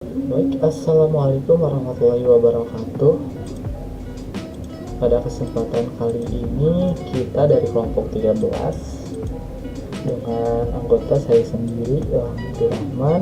Baik, Assalamualaikum warahmatullahi wabarakatuh. Pada kesempatan kali ini kita dari kelompok 13 dengan anggota saya sendiri, Abdurrahman,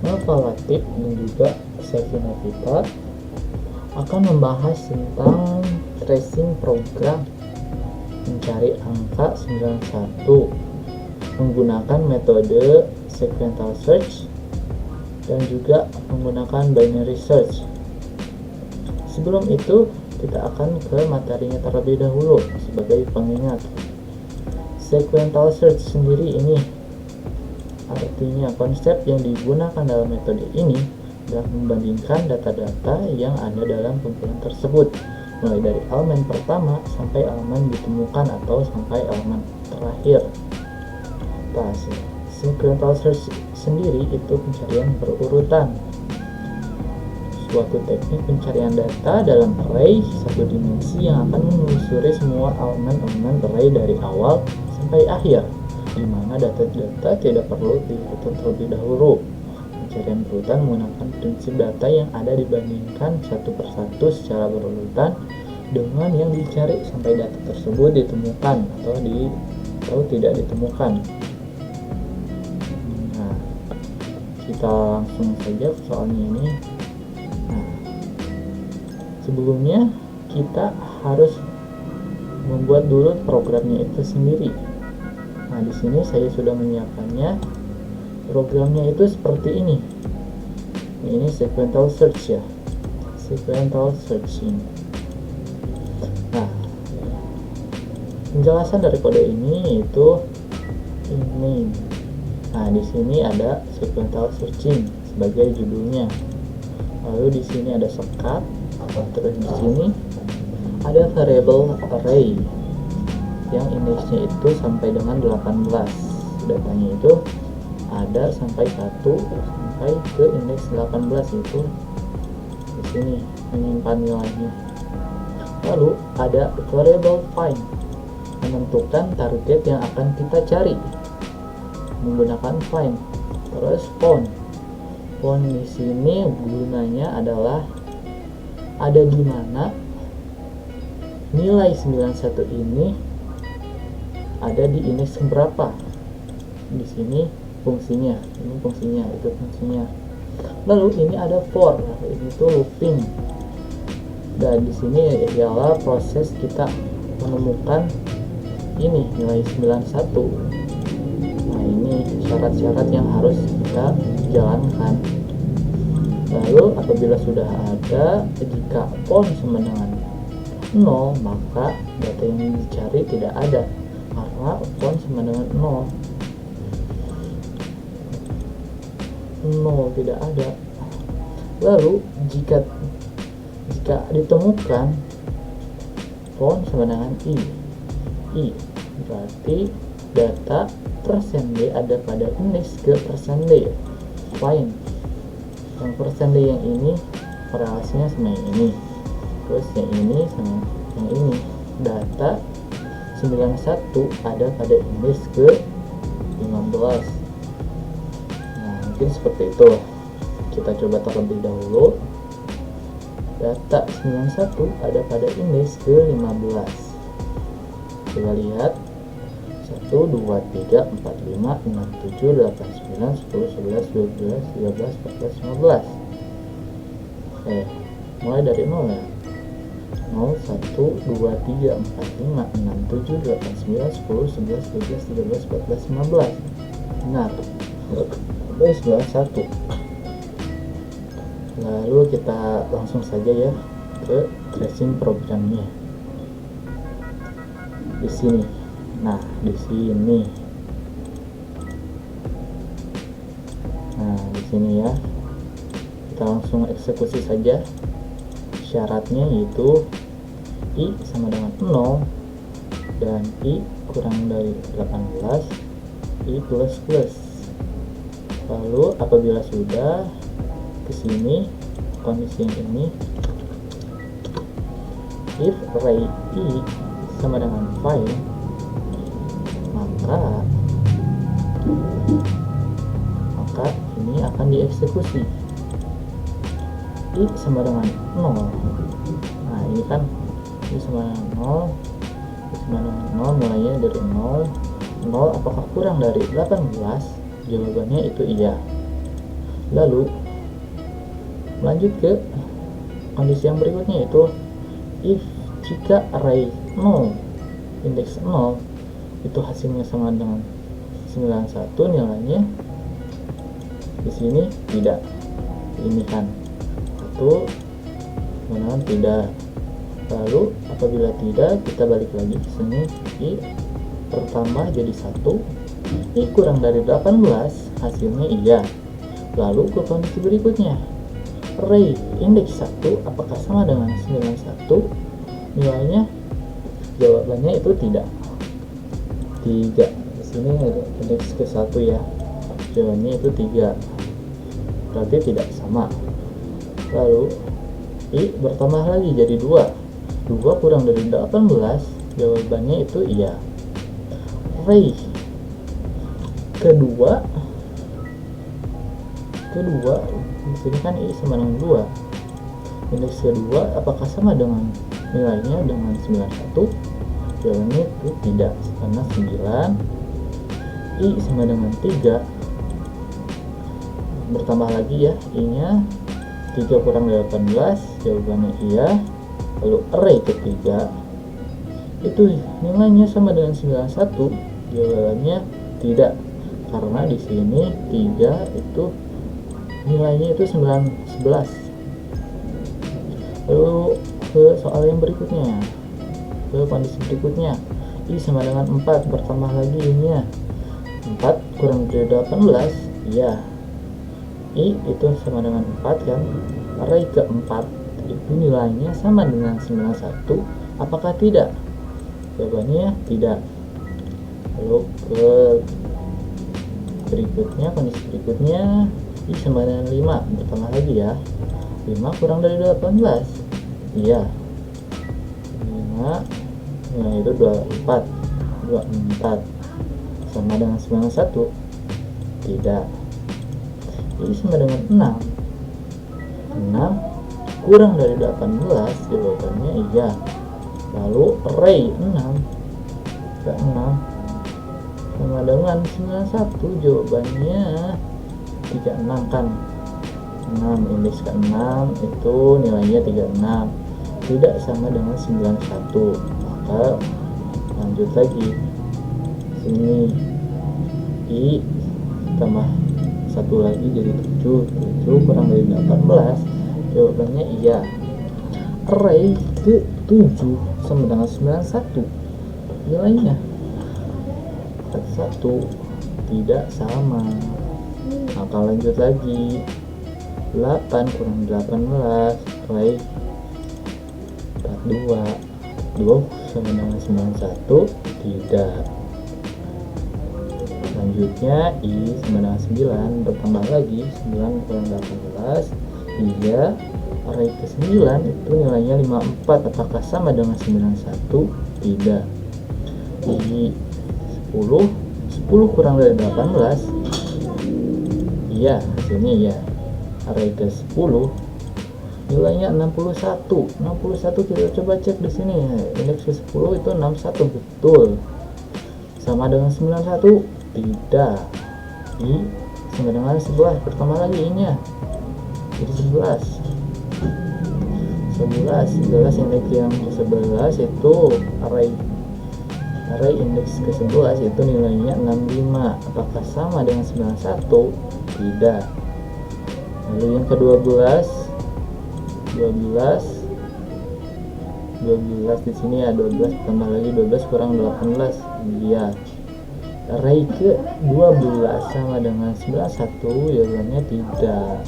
Nova Latif, dan juga Sevina Vita akan membahas tentang tracing program mencari angka 91 menggunakan metode sequential search dan juga menggunakan binary search. Sebelum itu, kita akan ke materinya terlebih dahulu. Sebagai pengingat, sequential search sendiri ini artinya konsep yang digunakan dalam metode ini adalah membandingkan data-data yang ada dalam kumpulan tersebut, mulai dari elemen pertama sampai elemen ditemukan atau sampai elemen terakhir. Sequential search sendiri itu pencarian berurutan, suatu teknik pencarian data dalam array satu dimensi yang akan menelusuri semua elemen-elemen array dari awal sampai akhir, di mana data-data tidak perlu dihitung terlebih dahulu. Pencarian berurutan menggunakan prinsip data yang ada dibandingkan satu persatu secara berurutan dengan yang dicari sampai data tersebut ditemukan atau tidak ditemukan. Kita langsung saja ke soalnya ini. Sebelumnya kita harus membuat dulu programnya itu sendiri. Di sini saya sudah menyiapkannya. Programnya itu seperti ini. Ini sequential search ya, sequential searching. Penjelasan dari kode ini yaitu ini. Di sini ada sequential searching sebagai judulnya. Lalu di sini ada sekat, terus di sini ada variable array yang indeksnya itu sampai dengan 18. Datanya itu ada sampai 1 sampai ke indeks 18, itu di sini menyimpan nilainya. Lalu ada variable find, menentukan target yang akan kita cari menggunakan find. Terus found di sini gunanya adalah ada di mana nilai 91 ini ada di indeks berapa. Di sini fungsinya, ini fungsinya, itu fungsinya. Lalu ini ada for, ini tuh looping. Dan di sini ialah proses kita menemukan ini nilai 91. Ini syarat-syarat yang harus kita jalankan. Lalu apabila sudah ada, jika pon sama dengan 0, maka data yang dicari tidak ada karena pon sama dengan 0 tidak ada. Lalu jika ditemukan pon sama dengan i berarti data %d ada pada indeks ke %d. Find yang %d yang ini korelasinya sama yang ini, terus yang ini sama yang ini. Data 91 ada pada indeks ke 15. Mungkin seperti itu. Kita coba terlebih dahulu. Data 91 ada pada indeks ke 15. Coba lihat 1, 2, 3, 4, 5, 6, 7, 8, 9, 10, 11, 12, 13, 14, 15. Mulai dari 0 ya. 0, 1, 2, 3, 4, 5, 6, 7, 8, 9, 10, 11, 12, 13, 14, 15. Benar. Sampai 91. Lalu kita langsung saja ya ke tracing programnya. Di sini. Di sini ya. Kita langsung eksekusi saja. Syaratnya yaitu i sama dengan 0 dan i kurang dari 18, i plus. Lalu apabila sudah ke sini kondisi yang ini, if array i sama dengan find, maka ini akan dieksekusi. I sama dengan 0. Nah ini kan I sama dengan 0, I sama dengan 0, mulainya dari 0. 0 apakah kurang dari 18? Jawabannya itu iya. Lalu lanjut ke kondisi yang berikutnya, yaitu if jika array 0 indeks 0 itu hasilnya sama dengan 91, nilainya di sini tidak. Ini kan 1 dengan tidak. Lalu apabila tidak, kita balik lagi ke sini, I bertambah jadi 1, I kurang dari 18, hasilnya iya. Lalu ke kondisi berikutnya, array indeks 1 apakah sama dengan 91? Nilainya, jawabannya itu tidak. 3. Di sini ada indeks ke 1 ya. Jawabannya itu 3. Berarti tidak sama. Lalu I bertambah lagi jadi 2. 2 kurang dari 18, jawabannya itu iya. Array kedua di sini kan I sama dengan 2. Indeks kedua apakah sama dengan nilainya dengan 91? Jawabannya itu tidak, karena 9. I sama dengan 3. Bertambah lagi ya, I nya 3 kurang dari 18, jawabannya iya. Lalu array ketiga itu nilainya sama dengan 91, jawabannya tidak, karena di sini 3 itu nilainya itu 11. Lalu ke soal yang berikutnya, ke kondisi berikutnya, I sama dengan 4, bertambah lagi I-nya 4 kurang dari 18, iya. I itu sama dengan 4 kan, array keempat itu nilainya sama dengan 91, apakah tidak? Jawabannya tidak. Lalu ke berikutnya, kondisi berikutnya, I sama dengan 5, bertambah lagi ya, 5 kurang dari 18, iya. 5 itu 24 sama dengan 91, tidak. I sama dengan 6 kurang dari 18, jawabannya iya. Lalu array 6 ke 6 sama dengan 91, jawabannya 36 kan. 6 indeks ke 6 itu nilainya 36, tidak sama dengan 91. Maka lanjut lagi sini, I tambah 1 lagi jadi 7 kurang dari 18, jawabannya iya. Array ke 7 sama dengan 91, nilainya 1 tidak sama. Maka lanjut lagi, 8 kurang 18, array 42 sama dengan 91, tidak. Selanjutnya I sama dengan 9, bertambah lagi 9 kurang 18, 3. Array ke 9 itu nilainya 54, apakah sama dengan 91? Tidak. I 10 kurang dari 18, iya, hasilnya iya. Array ke 10 nilainya 61. Kita coba cek di sini, indeks ke 10 itu 61, betul. Sama dengan 91? Tidak. I sama dengan 11, bertambah lagi I-nya jadi 11 indeks yang ke-11 itu array indeks ke-11 itu nilainya 65, apakah sama dengan 91? Tidak. Lalu yang ke-12 di sini ya, 12 tambah lagi 12 kurang 18, iya. Array ke-12 sama dengan 91, jawabannya tidak.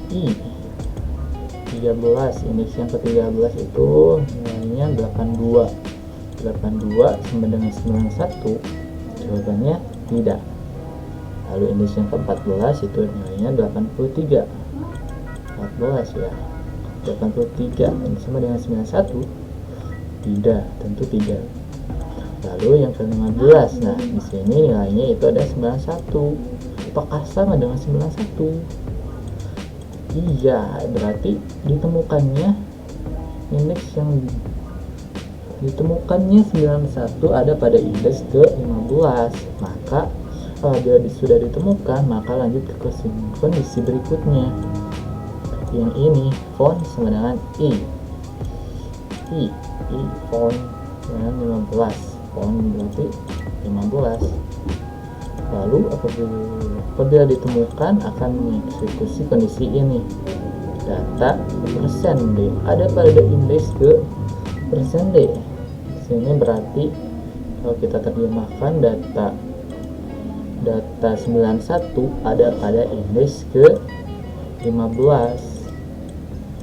I 13, indeks yang ke-13 itu nilainya 82 sama dengan 91, jawabannya tidak. Lalu indeks yang ke-14 itu nilainya 83, 14 ya, 83 ini sama dengan 91? Tidak, tentu tidak. Lalu yang ke-15, nah di sini nilainya itu ada 91, apakah sama dengan 91? Iya, berarti ditemukannya indeks yang ditemukannya 91 ada pada indeks ke-15. Maka apabila sudah ditemukan, maka lanjut ke kondisi berikutnya. Yang ini font sama dengan i font dengan 15, font berarti 15. Lalu apabila ditemukan akan mengeksekusi kondisi ini. Data persen D ada pada indeks ke persen D. Sini berarti kalau kita terjemahkan data 91 ada pada indeks ke 15.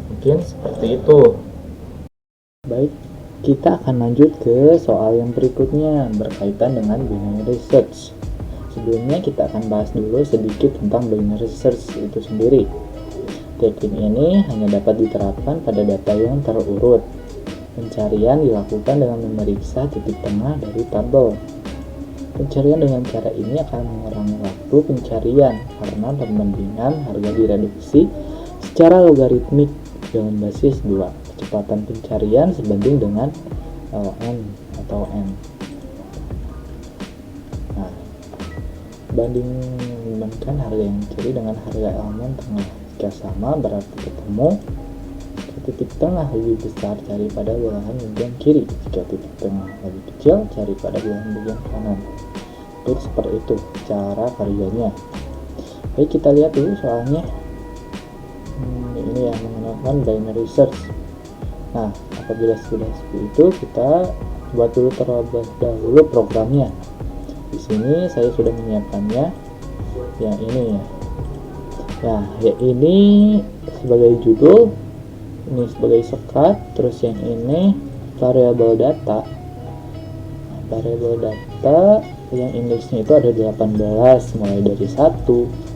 Mungkin seperti itu. Baik, kita akan lanjut ke soal yang berikutnya berkaitan dengan binary search. Sebelumnya kita akan bahas dulu sedikit tentang binary search itu sendiri. Teknik ini hanya dapat diterapkan pada data yang terurut. Pencarian dilakukan dengan memeriksa titik tengah dari tabel. Pencarian dengan cara ini akan mengurangi waktu pencarian karena perbandingan harga direduksi secara logaritmik dengan basis 2. Kecepatan pencarian sebanding dengan ln atau n. Nah, bandingkan harga yang dicari dengan harga elemen tengah. Jika sama berarti ketemu titik tengah lebih besar, cari pada belahan bagian kiri. Jika titik tengah lebih kecil, cari pada belahan bagian kanan. Jadi seperti itu cara kerjanya. Baik, kita lihat dulu soalnya. Ini yang menggunakan binary search. Nah, apabila sudah seperti itu, kita buat dulu terlebih dahulu programnya. Di sini saya sudah menyiapkannya. Yang ini ya. Nah, yang ini sebagai judul, ini sebagai sekat, terus yang ini variabel data. Variabel data yang indeksnya itu ada 18, mulai dari 1,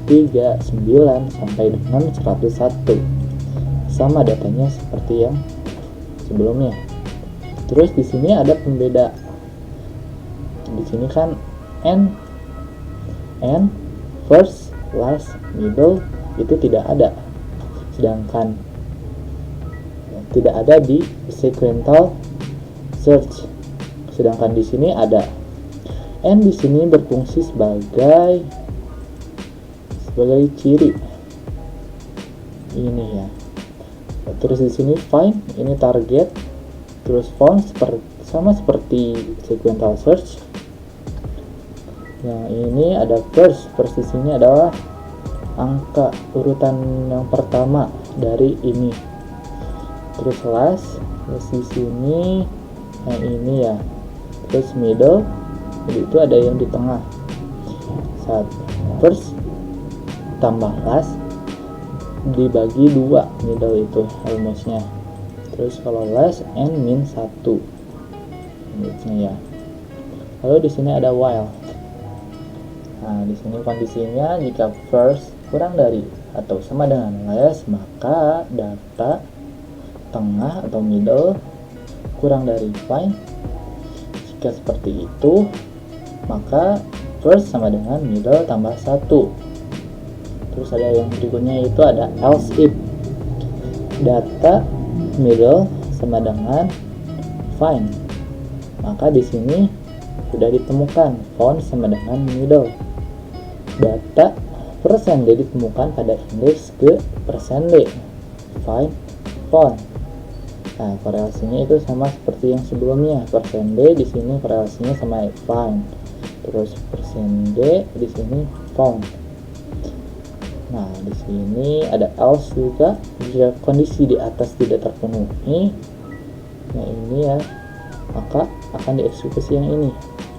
3, 9 sampai dengan 101. Sama datanya seperti yang sebelumnya. Terus di sini ada pembeda. Di sini kan n, first, last, middle itu tidak ada. Sedangkan tidak ada di sequential search. Sedangkan di sini ada. N di sini berfungsi sebagai ciri. Ini ya. Terus di sini find, ini target. Terus found sama seperti sequential search. Yang ini ada first di sini adalah angka urutan yang pertama dari ini. Terus last di sini yang ini ya. Terus middle, jadi itu ada yang di tengah. Saat first tambah last dibagi 2, middle itu rumusnya. Terus kalau last n min 1 rumusnya ya. Lalu di sini ada while. Nah, di sini kondisinya jika first kurang dari atau sama dengan last, maka data tengah atau middle kurang dari find. Jika seperti itu, maka first sama dengan middle tambah 1. Terus ada yang berikutnya, itu ada else if. Data middle sama dengan find, maka di sini sudah ditemukan found sama dengan middle. Data persen D ditemukan pada indeks ke persen D, find, found. Nah, korelasinya itu sama seperti yang sebelumnya. Persen D di sini korelasinya sama find. Terus persen D di sini found. Nah, di sini ada else juga. Jika kondisi di atas tidak terpenuhi, nah ini ya, maka akan dieksekusi yang ini.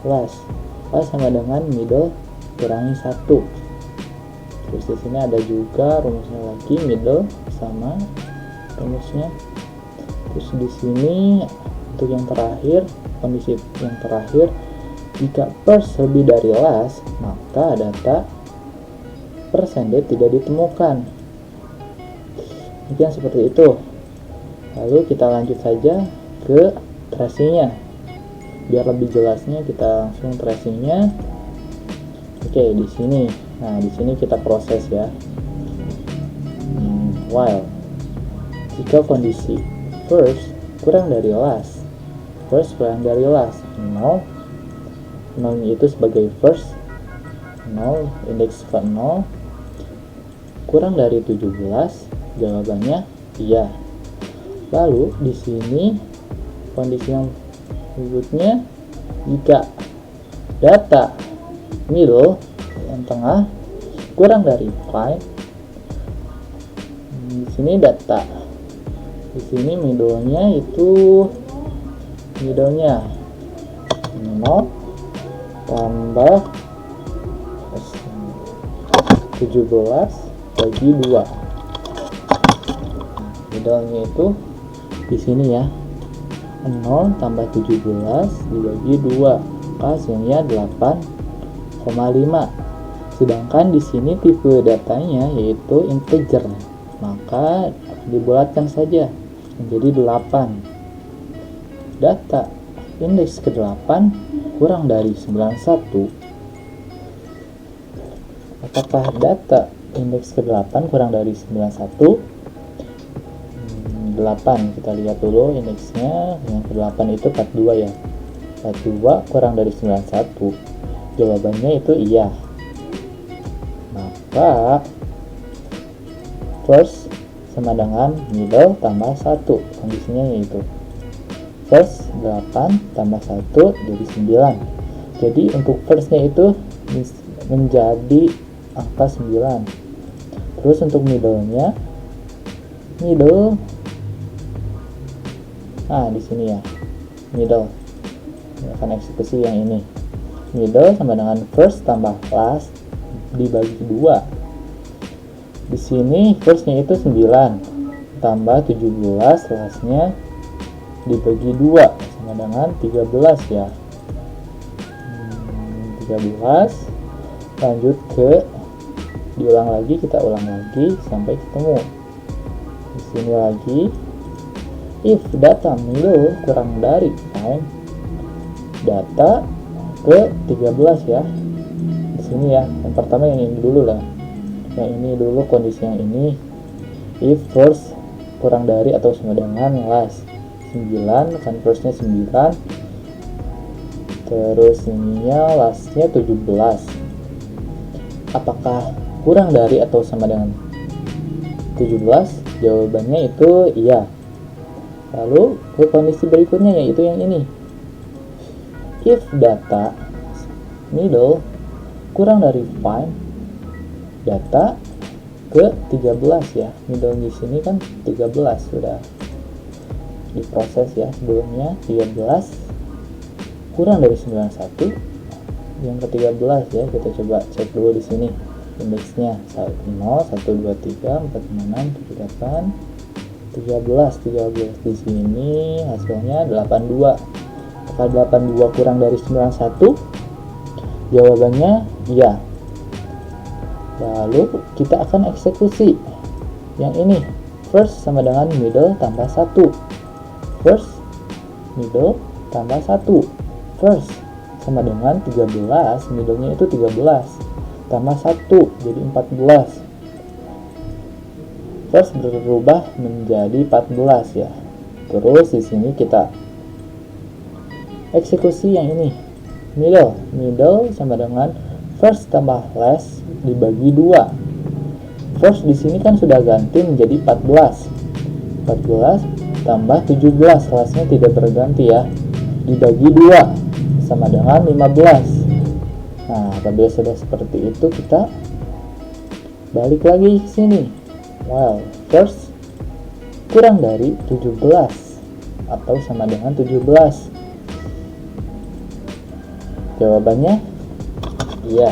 Last sama dengan middle kurangi 1. Terus di sini ada juga rumusnya lagi, middle sama rumusnya. Terus di sini untuk yang terakhir, kondisi yang terakhir, jika first lebih dari last, maka data persen D tidak ditemukan. Mungkin seperti itu. Lalu kita lanjut saja ke tracingnya. Biar lebih jelasnya kita langsung tracingnya. Oke, di sini. Nah, di sini kita proses ya. while. Jika kondisi first kurang dari last, first kurang dari last, 0 itu sebagai first, 0 indeks ke 0 kurang dari 17, jawabannya iya. Lalu di sini kondisi yang berikutnya, jika data middle yang tengah kurang dari find, di sini data, di sini middle-nya 0 tambah 17 bagi 2. Middle-nya itu di sini ya, 0 tambah 17 dibagi 2, hasilnya 8,5. Sedangkan di sini tipe datanya yaitu integer, maka dibulatkan saja menjadi 8. Data indeks ke-8 kurang dari 91. Apakah data indeks ke-8 kurang dari 91? 8, kita lihat dulu indeksnya. Yang ke-8 itu 42 ya. 42 kurang dari 91. Jawabannya itu iya. Maka first sama dengan middle tambah 1. Kondisinya yaitu first 8 tambah 1 jadi 9. Jadi untuk firstnya itu menjadi angka 9. Terus untuk middle-nya, di sini ya, middle akan eksekusi yang ini. Middle sama dengan first tambah last dibagi 2. Di sini firstnya itu 9 tambah 17, lastnya dibagi 2 sama dengan 13 ya. 13. Lanjut ke kita ulang lagi sampai ketemu. Di sini lagi, if data middle kurang dari find, data ke 13 ya. Di sini ya, yang pertama yang ini dulu lah. Yang ini dulu kondisi yang ini. If first kurang dari atau sama dengan last, 9 kan firstnya 9, terus ininya lastnya 17. Apakah kurang dari atau sama dengan 17? Jawabannya itu iya. Lalu ke kondisi berikutnya yaitu yang ini. If data middle kurang dari find, data ke 13 ya. Middle di sini kan 13 sudah diproses ya sebelumnya. 13 kurang dari 91, yang ke-13 ya. Kita coba cek dulu di sini indeksnya 0, 1, 2, 3, 4, 5, 6, 7, 8, 13 di sini hasilnya 82. Apakah 82 kurang dari 91? Jawabannya iya. Lalu kita akan eksekusi yang ini. First sama dengan middle tambah 1. First middle tambah 1. First sama dengan 13, middle-nya itu 13 tambah 1 jadi 14. First berubah menjadi 14 ya. Terus di sini kita eksekusi yang ini. Middle sama dengan first tambah last dibagi 2. First di sini kan sudah ganti menjadi 14. 14 tambah 17, lastnya tidak berganti ya. Dibagi 2 sama dengan 15. Nah, apabila sudah seperti itu, kita balik lagi ke sini. Well, first kurang dari 17 atau sama dengan 17. Jawabannya iya.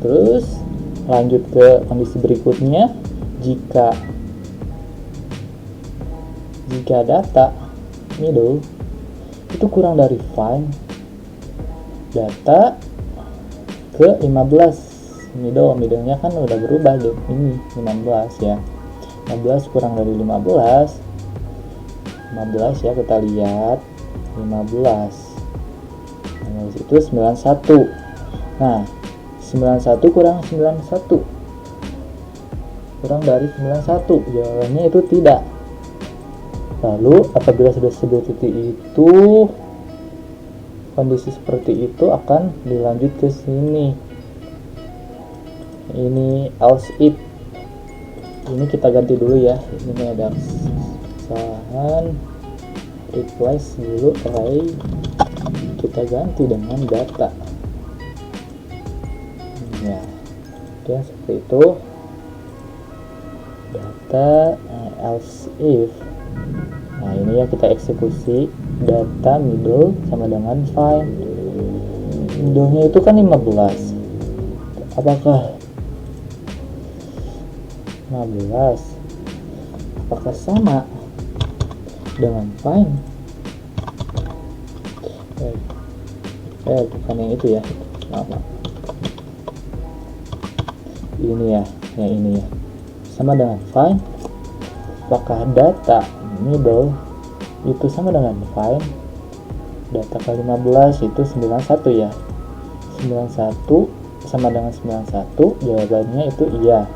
Terus lanjut ke kondisi berikutnya. Jika data middle itu kurang dari find, data ke 15. Middle-nya kan udah berubah ini 15 ya. 15 kurang dari 15 ya, kita lihat 15 itu 91. Nah, 91 kurang 91 kurang dari 91? Jawabannya itu tidak. Lalu apabila sudah seperti itu, kondisi seperti itu akan dilanjut ke sini. Ini else if. Ini kita ganti dulu ya. Ini ada kesalahan. Replace dulu array. Kita ganti dengan data. Ya, oke, seperti itu. Data else if. Nah, ini ya kita eksekusi. Data middle sama dengan find. Middle-nya itu kan 15. Apakah 15 apakah sama dengan find? Bukan yang itu ya. Maaf. Ini ya, yang ini ya. Sama dengan find. Apakah data middle itu sama dengan find? Data ke 15 itu 91 ya. 91 sama dengan 91, jawabannya itu iya.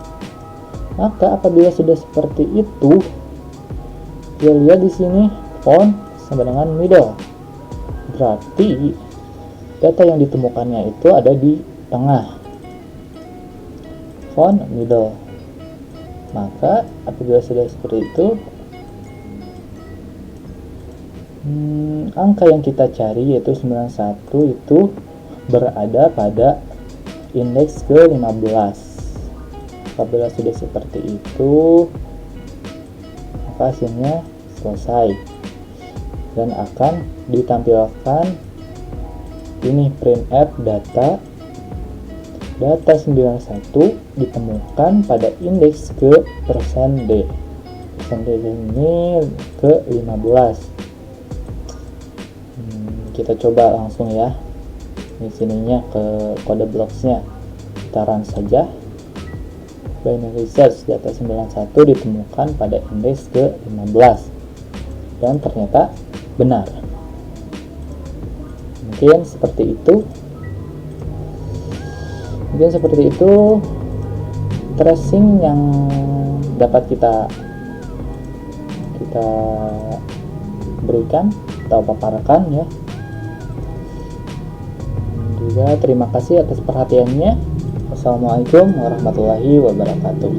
Maka apabila sudah seperti itu, kita lihat di sini font sama dengan middle. Berarti data yang ditemukannya itu ada di tengah. Font middle. Maka apabila sudah seperti itu, angka yang kita cari yaitu 91 itu berada pada indeks ke 15. Apabila sudah seperti itu, maka hasilnya selesai dan akan ditampilkan ini printf data 91 ditemukan pada indeks ke persen %d. Persen %d ini ke 15. Kita coba langsung ya. Di sininya ke kode blocks-nya. Kita run saja. Binary search data 91 ditemukan pada indeks ke 15 dan ternyata benar. Mungkin seperti itu tracing yang dapat kita berikan atau paparkan ya. Juga terima kasih atas perhatiannya. Wassalamualaikum warahmatullahi wabarakatuh.